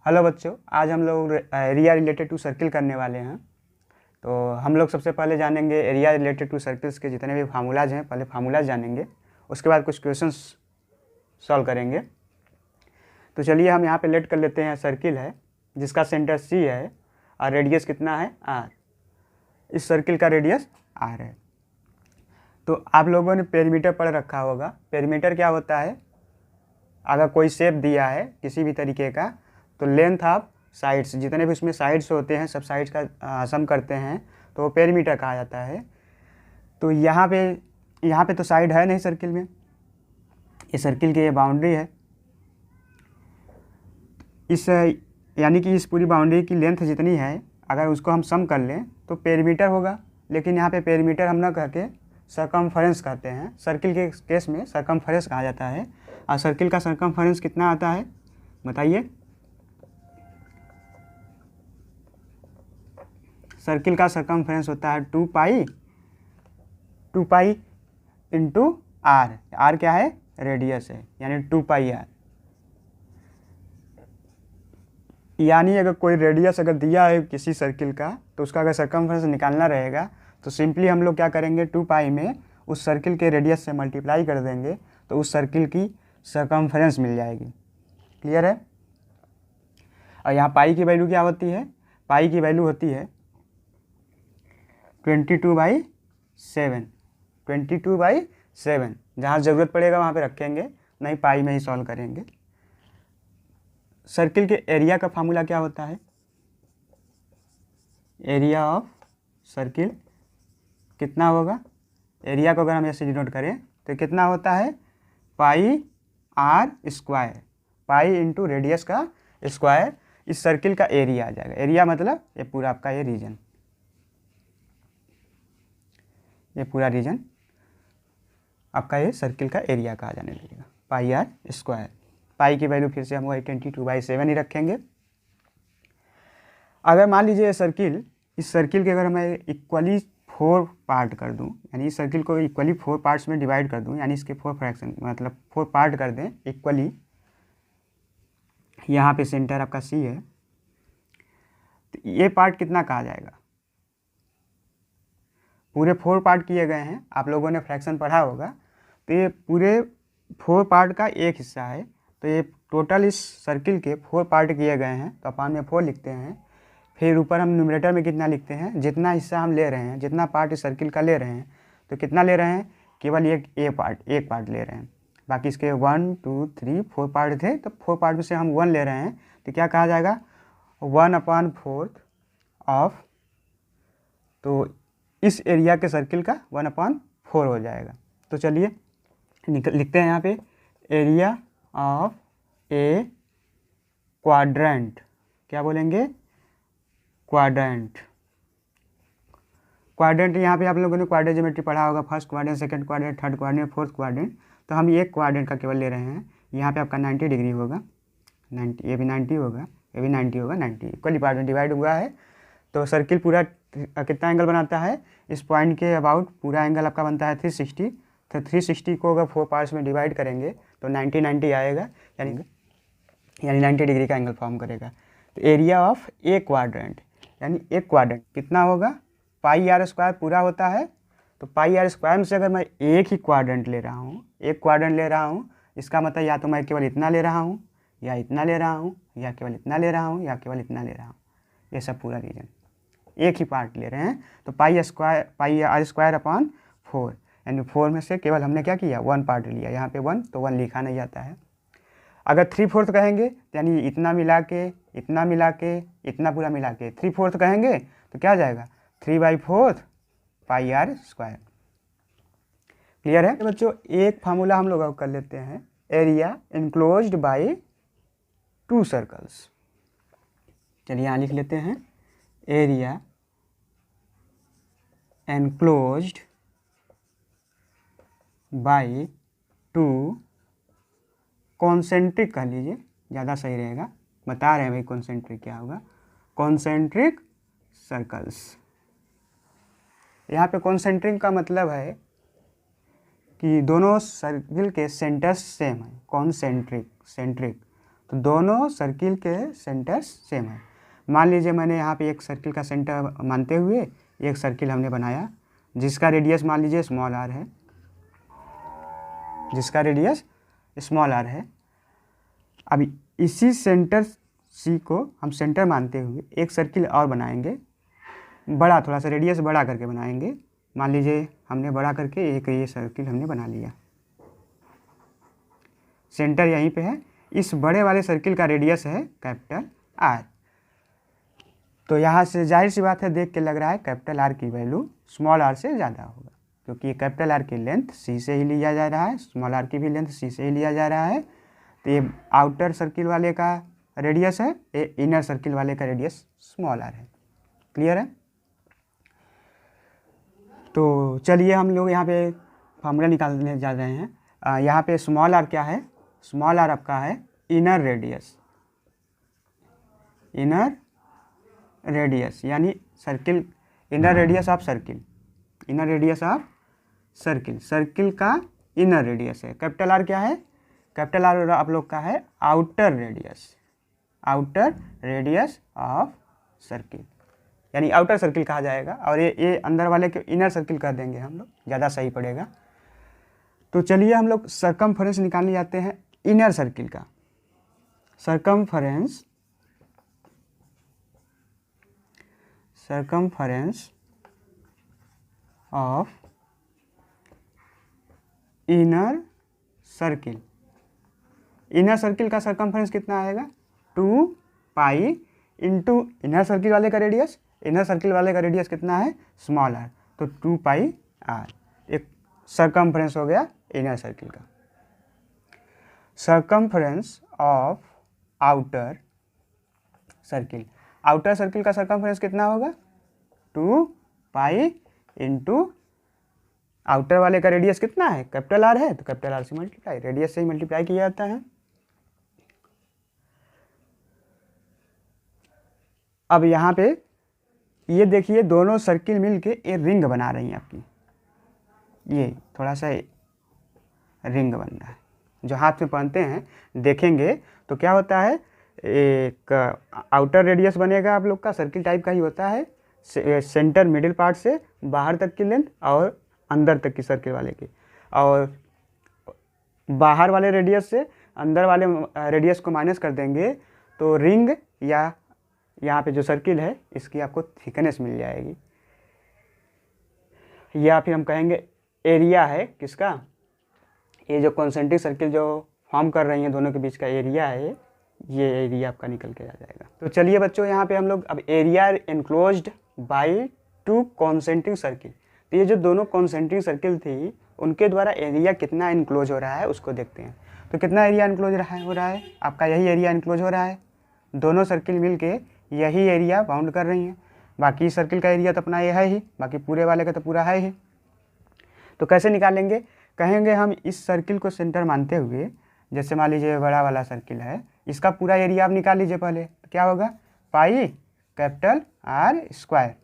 Hello बच्चों, आज हम लोग एरिया रिलेटेड टू सर्किल करने वाले हैं। तो हम लोग सबसे पहले जानेंगे एरिया रिलेटेड टू सर्किल्स के जितने भी फार्मूलाज हैं, पहले फार्मूलाज जानेंगे, उसके बाद कुछ क्वेश्चंस सॉल्व करेंगे। तो चलिए हम यहाँ पे लेट कर लेते हैं सर्किल है जिसका सेंटर सी है और रेडियस कितना है आर। इस सर्किल का रेडियस आर है। तो आप लोगों ने पेरीमीटर पढ़ रखा होगा। पेरीमीटर क्या होता है? अगर कोई शेप दिया है किसी भी तरीके का तो लेंथ ऑफ साइड्स, जितने भी उसमें साइड्स होते हैं सब साइड्स का सम करते हैं तो वो पेरीमीटर कहा जाता है। तो यहाँ पे तो साइड है नहीं सर्किल में, ये सर्किल की ये बाउंड्री है। इस यानी कि इस पूरी बाउंड्री की लेंथ जितनी है अगर उसको हम सम कर लें तो पेरीमीटर होगा। लेकिन यहाँ पे पेरीमीटर हम ना कह के सरकमफेरेंस कहते हैं। सर्किल के केस में सरकमफेरेंस कहा जाता है। और सर्किल का सरकमफेरेंस कितना आता है बताइए? सर्किल का सरकमफेरेंस होता है 2 पाई इंटू आर। आर क्या है? रेडियस है, यानी 2 पाई आर। यानी अगर कोई रेडियस अगर दिया है किसी सर्किल का तो उसका अगर सरकमफेरेंस निकालना रहेगा तो सिंपली हम लोग क्या करेंगे, 2 पाई में उस सर्किल के रेडियस से मल्टीप्लाई कर देंगे तो उस सर्किल की सरकमफेरेंस मिल जाएगी। क्लियर है? और यहाँ पाई की वैल्यू क्या होती है? पाई की वैल्यू होती है 22/7। 22/7 जहाँ ज़रूरत पड़ेगा वहाँ पे रखेंगे, नहीं पाई में ही सॉल्व करेंगे। सर्किल के एरिया का फार्मूला क्या होता है? एरिया ऑफ सर्किल कितना होगा? एरिया को अगर हम ऐसे डिनोट करें तो कितना होता है? Pi r square, pi into radius का स्क्वायर। इस सर्किल का एरिया आ जाएगा। एरिया मतलब ये पूरा आपका ये रीजन, ये पूरा रीजन आपका ये सर्किल का एरिया कहा जाने लगेगा, पाई आर स्क्वायर। पाई की वैल्यू फिर से हम वही 22/7 ही रखेंगे। अगर मान लीजिए सर्किल, इस सर्किल के अगर मैं इक्वली 4 पार्ट कर दूं, यानी इस सर्किल को इक्वली 4 पार्ट्स में डिवाइड कर दूं, यानी इसके 4 फ्रैक्शन मतलब 4 पार्ट कर दें इक्वली। यहाँ पे सेंटर आपका सी है तो ये पार्ट कितना कहा जाएगा? पूरे 4 पार्ट किए गए हैं, आप लोगों ने फ्रैक्शन पढ़ा होगा। तो ये पूरे 4 पार्ट का एक हिस्सा है। तो ये टोटल इस सर्किल के 4 पार्ट किए गए हैं तो अपन में 4 लिखते हैं। फिर ऊपर हम न्यूमरेटर में कितना लिखते हैं? जितना हिस्सा हम ले रहे हैं, जितना पार्ट इस सर्किल का ले रहे हैं तो कितना ले रहे हैं? केवल एक पार्ट ले रहे हैं। बाकी इसके 1 2 3 4 पार्ट थे तो 4 पार्ट में से हम 1 ले रहे हैं तो क्या कहा जाएगा? 1/4 ऑफ। तो इस एरिया के सर्किल का 1/4 हो जाएगा। तो चलिए लिखते हैं यहाँ पे एरिया ऑफ ए क्वाड्रेंट। क्या बोलेंगे? क्वाड्रेंट। क्वाड्रेंट यहाँ पे आप लोगों ने क्वाड्रेंट ज्योमेट्री पढ़ा होगा, first quadrant, second quadrant, third quadrant, fourth quadrant. तो हम एक क्वाड्रेंट का केवल ले रहे हैं। यहाँ पे आपका 90 डिग्री होगा, 90, ये भी 90 होगा, ये भी 90 होगा। 90 इक्वली पार्ट में डिवाइड हुआ है तो सर्किल पूरा कितना एंगल बनाता है? इस पॉइंट के अबाउट पूरा एंगल आपका बनता है 360। तो 360 को अगर 4 पार्ट्स में डिवाइड करेंगे तो 90 आएगा, यानी 90 डिग्री का एंगल फॉर्म करेगा। तो एरिया ऑफ ए क्वाड्रेंट, यानी एक क्वाड्रेंट कितना होगा? पाई आर स्क्वायर पूरा होता है। तो पाई आर स्क्वायर में से अगर मैं एक ही क्वाड्रेंट ले रहा हूँ, एक क्वाड्रेंट ले रहा हूँ, इसका मतलब या तो मैं केवल इतना ले रहा हूँ, या इतना ले रहा हूँ, या केवल इतना ले रहा हूँ, या केवल इतना ले रहा हूँ। ये सब पूरा रीजन एक ही पार्ट ले रहे हैं। तो पाई आर स्क्वायर अपॉन 4, यानी 4 में से केवल हमने क्या किया? 1 पार्ट लिया। यहाँ पे 1 तो 1 लिखा नहीं जाता है। अगर 3/4 कहेंगे तो यानी इतना मिला के, इतना मिला के, इतना पूरा मिला के 3/4 कहेंगे तो क्या आ जाएगा? 3/4 पाई आर स्क्वायर। क्लियर है बच्चों? एक फार्मूला हम लोग अब कर लेते हैं, एरिया इनक्लोज्ड बाय 2 सर्कल्स। चलिए यहाँ लिख लेते हैं एरिया एनक्लोज्ड बाय 2 कॉन्सेंट्रिक कह लीजिए, ज़्यादा सही रहेगा। बता रहे हैं भाई कॉन्सेंट्रिक क्या होगा? Concentric circles. यहाँ पे कॉन्सेंट्रिक का मतलब है कि दोनों सर्किल के सेंटर्स सेम है। कॉन्सेंट्रिक, सेंट्रिक तो दोनों सर्किल के सेंटर्स सेम है। मान लीजिए मैंने यहाँ पे एक सर्किल का सेंटर मानते हुए एक सर्किल हमने बनाया जिसका रेडियस मान लीजिए स्मॉल आर है, जिसका रेडियस स्मॉल आर है। अब इसी सेंटर सी को हम सेंटर मानते हुए एक सर्किल और बनाएंगे, बड़ा, थोड़ा सा रेडियस बड़ा करके बनाएंगे। मान लीजिए हमने बड़ा करके एक ये सर्किल हमने बना लिया, सेंटर यहीं पे है। इस बड़े वाले सर्किल का रेडियस है कैपिटल आर। तो यहाँ से जाहिर सी बात है, देख के लग रहा है कैपिटल आर की वैल्यू स्मॉल आर से ज़्यादा होगा, क्योंकि ये कैपिटल आर की लेंथ सी से ही लिया जा रहा है, स्मॉल आर की भी लेंथ सी से ही लिया जा रहा है। तो ये आउटर सर्किल वाले का रेडियस है, ये इनर सर्किल वाले का रेडियस स्मॉल आर है। क्लियर है? तो चलिए हम लोग यहाँ पे फार्मूला निकालने जा रहे हैं। यहाँ पे स्मॉल आर क्या है? स्मॉल आर आपका है इनर रेडियस, इनर रेडियस यानी circle, inner radius of circle, inner radius of circle, circle का इनर रेडियस है। कैपिटल आर क्या है? कैपिटल आर आप लोग का है outer radius, outer radius of circle, यानी आउटर सर्किल कहा जाएगा। और ये अंदर वाले के इनर सर्किल कर देंगे हम लोग, ज़्यादा सही पड़ेगा। तो चलिए हम लोग सर्कमफरेंस निकालने जाते हैं इनर सर्किल का। Circumference, circumference of inner circle, inner circle का सर्कमफरेंस कितना आएगा? 2 पाई इंटू इनर सर्किल वाले का रेडियस, इनर सर्किल वाले का रेडियस कितना है? स्मॉल आर, तो 2 पाई आर। एक सर्कमफरेंस हो गया इनर सर्किल का। Circumference of outer circle, outer circle का सर्कमफरेंस कितना होगा? 2 पाई इंटू आउटर वाले का रेडियस कितना है? कैपिटल आर है, तो कैपिटल आर से मल्टीप्लाई, रेडियस से ही मल्टीप्लाई किया जाता है। अब यहाँ पे ये देखिए दोनों सर्किल मिलके एक रिंग बना रही हैं आपकी, ये थोड़ा सा रिंग बन रहा है जो हाथ में पहनते हैं, देखेंगे तो क्या होता है, एक आउटर रेडियस बनेगा आप लोग का, सर्किल टाइप का ही होता है, सेंटर मिडिल पार्ट से बाहर तक की लेंथ और अंदर तक की सर्किल वाले की, और बाहर वाले रेडियस से अंदर वाले रेडियस को माइनस कर देंगे तो रिंग या यहाँ पे जो सर्किल है इसकी आपको थिकनेस मिल जाएगी, या फिर हम कहेंगे एरिया है किसका, ये जो कॉन्सेंट्रिक सर्किल जो फॉर्म कर रही हैं दोनों के बीच का एरिया है, ये एरिया आपका निकल के आ जाएगा। तो चलिए बच्चों यहाँ पे हम लोग अब area enclosed bye 2 concentric circle, तो ये जो दोनों कॉन्सेंट्रिक सर्किल थी उनके द्वारा एरिया कितना इनक्लोज हो रहा है उसको देखते हैं। तो कितना एरिया इनक्लोज हो रहा है आपका, यही एरिया इनक्लोज हो रहा है, दोनों सर्किल मिल के यही एरिया बाउंड कर रही हैं। बाकी सर्किल का एरिया तो अपना ये है ही, बाकी पूरे वाले का तो पूरा है ही। तो कैसे निकालेंगे? कहेंगे हम इस सर्किल को सेंटर मानते हुए, जैसे मान लीजिए बड़ा वाला सर्किल है, इसका पूरा एरिया आप निकाल लीजिए पहले, तो क्या होगा? Pi capital R square,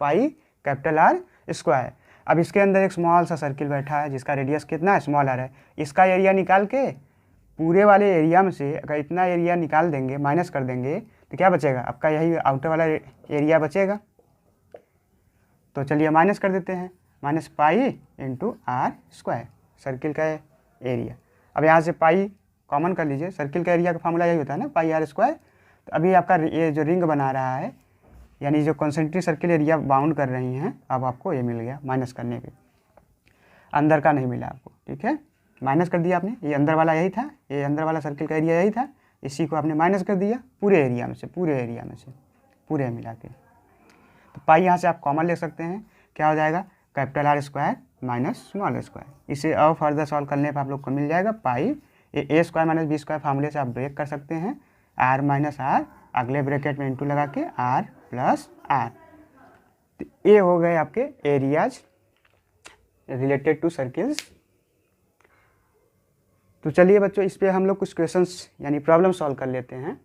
pi capital R square. अब इसके अंदर एक स्मॉल सा सर्किल बैठा है जिसका रेडियस कितना है? स्मॉल आर है। इसका एरिया निकाल के पूरे वाले एरिया में से अगर इतना एरिया निकाल देंगे, माइनस कर देंगे, तो क्या बचेगा? आपका यही आउटर वाला एरिया बचेगा। तो चलिए माइनस कर देते हैं, minus pi into r square, circle का एरिया। अब यहाँ से पाई कॉमन कर लीजिए, सर्किल का एरिया का फॉर्मूला यही होता है ना, पाई आर स्क्वायर। तो अभी आपका ये जो रिंग बना रहा है, यानी जो कॉन्सेंट्रिक सर्किल एरिया बाउंड कर रही हैं, अब आपको ये मिल गया माइनस करने पे, अंदर का नहीं मिला आपको, ठीक है, माइनस कर दिया आपने। ये अंदर वाला यही था, ये अंदर वाला सर्किल का एरिया यही था, इसी को आपने माइनस कर दिया पूरे एरिया में से, पूरे एरिया में से, पूरे मिला के। तो पाई यहाँ से आप कॉमन ले सकते हैं, क्या हो जाएगा? Capital R square minus small square. इसे और फर्दर सॉल्व करने पर आप लोग को मिल जाएगा पाई, ए स्क्वायर माइनस बी स्क्वायर फार्मूले से आप ब्रेक कर सकते हैं, आर माइनस आर, अगले ब्रैकेट में इंटू लगा के आर प्लस आर। तो ये हो गए आपके एरियाज रिलेटेड टू सर्किल्स। तो चलिए बच्चों इस पे हम लोग कुछ क्वेश्चंस यानी प्रॉब्लम सॉल्व कर लेते हैं।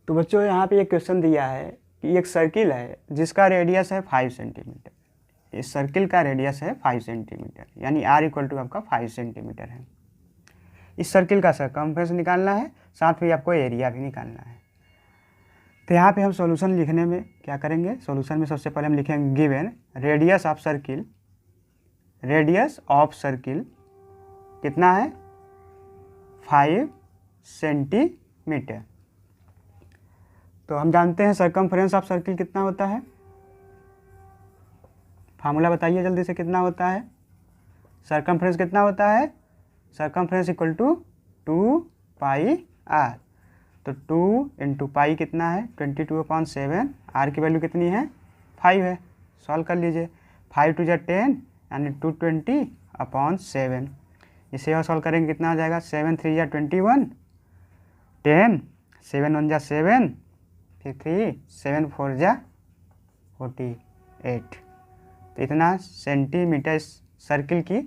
तो बच्चों यहाँ पे एक क्वेश्चन दिया है कि एक सर्किल है जिसका रेडियस है 5 सेंटीमीटर। इस सर्किल का रेडियस है 5 सेंटीमीटर, यानी आर इक्वल टू आपका 5 सेंटीमीटर है। इस सर्किल का सरकमफ्रेंस निकालना है, साथ में आपको एरिया भी निकालना है। तो यहाँ पे हम सॉल्यूशन लिखने में क्या करेंगे, सॉल्यूशन में सबसे पहले हम लिखेंगे given radius of circle, radius of circle कितना है 5 सेंटीमीटर। तो हम जानते हैं सरकमफ्रेंस ऑफ सर्किल कितना होता है, फार्मूला बताइए जल्दी से, कितना होता है सरकमफ्रेंस, कितना होता है circumference equal to 2 pi r. तो 2 इंटू पाई कितना है 22/7, आर की वैल्यू कितनी है 5 है, सॉल्व कर लीजिए। 5 टू 10 यानी 220/7, इसे और सॉल्व करेंगे कितना आ जाएगा 7 3 21, 10 7 1 7, फिर 3 7 4 48। तो इतना सेंटीमीटर सर्किल की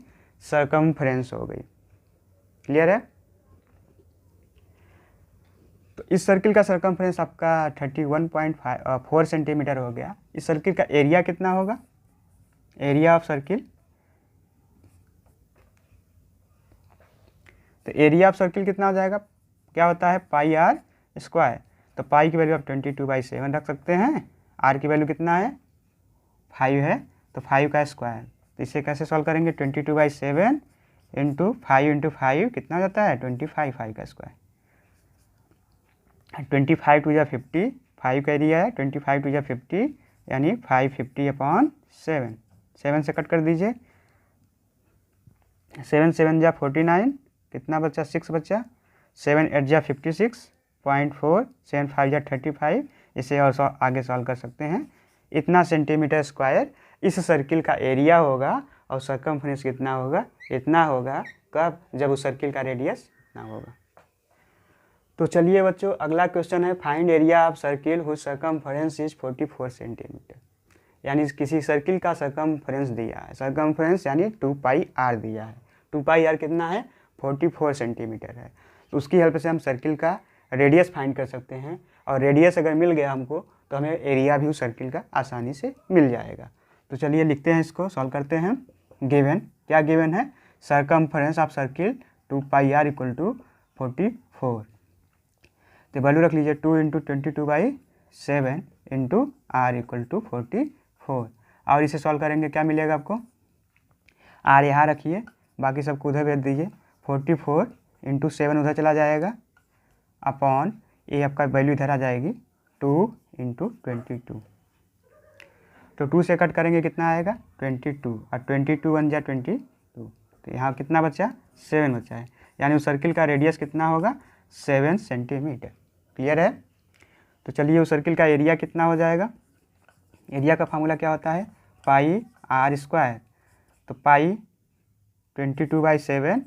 सरकमफ्रेंस हो गई। क्लियर है। तो इस सर्किल का सरकमफ्रेंस आपका 31.4 सेंटीमीटर हो गया। इस सर्किल का एरिया कितना होगा, एरिया ऑफ सर्किल, तो एरिया ऑफ सर्किल कितना हो जाएगा, क्या होता है पाई आर स्क्वायर। तो पाई की वैल्यू आप 22/7 रख सकते हैं, आर की वैल्यू कितना है 5 है, तो 5 का स्क्वायर। तो इसे कैसे सॉल्व करेंगे 22/7 इंटू 5 कितना हो जाता है 25, 5 का स्क्वायर। 25 टू 50, 5 का एरिया है, 25 टू 50 यानी 550/7, 7 से कट कर दीजिए, 7 7 49, कितना बचा 6 बचा, 7 8 56.4, 7 5 35, इसे और आगे सॉल्व कर सकते हैं। इतना सेंटीमीटर स्क्वायर इस सर्किल का एरिया होगा और सरकमफ्रेंस कितना होगा, इतना होगा। कब, जब उस सर्किल का रेडियस इतना होगा। तो चलिए बच्चों अगला क्वेश्चन है find area of circle whose circumference is 44 centimetre. यानी किसी सर्किल का सरकमफ्रेंस दिया है, सरकमफ्रेंस यानी 2 पाई आर दिया है, 2 पाई आर कितना है 44 सेंटीमीटर है। तो उसकी हेल्प से हम सर्किल का रेडियस फाइंड कर सकते हैं, और रेडियस अगर मिल गया हमको तो हमें एरिया भी उस सर्किल का आसानी से मिल जाएगा। तो चलिए लिखते हैं, इसको सॉल्व करते हैं। गिवन, क्या गिवन है, circumference of circle 2 pi r equal to 44। तो वैल्यू रख लीजिए 2 into 22/7 into r equal to 44, और इसे सॉल्व करेंगे क्या मिलेगा आपको, आर यहाँ रखिए, बाकी सबको उधर भेज दीजिए, 44 इंटू 7 उधर चला जाएगा, अपॉन ये आपका वैल्यू इधर आ जाएगी 2 इंटू 22। तो 2 से कट करेंगे कितना आएगा 22, और 22 1 जा 22, तो यहाँ कितना बचा 7 बचा है, यानी उस सर्किल का रेडियस कितना होगा 7 सेंटीमीटर। क्लियर है। तो चलिए उस सर्किल का एरिया कितना हो जाएगा, एरिया का फार्मूला क्या होता है पाई आर स्क्वायर। तो पाई 22/7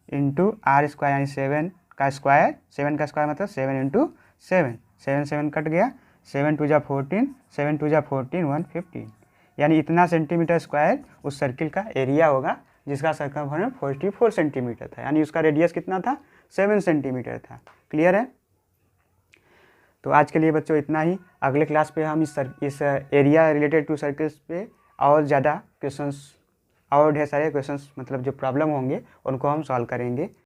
इंटू आर स्क्वायर यानी 7 का स्क्वायर, 7 का स्क्वायर मतलब 7 इंटू 7, 7 7 कट गया, 7 2 जा 14, 7 2 जा 14 115, यानी इतना सेंटीमीटर स्क्वायर उस सर्किल का एरिया होगा जिसका सरकमफ्रेंस 44 सेंटीमीटर था, यानी उसका रेडियस कितना था 7 सेंटीमीटर था। क्लियर है। तो आज के लिए बच्चों इतना ही। अगले क्लास पे हम इस एरिया रिलेटेड टू सर्किल्स पे और ज़्यादा क्वेश्चंस और ढेर सारे क्वेश्चंस मतलब जो प्रॉब्लम होंगे उनको हम सॉल्व करेंगे।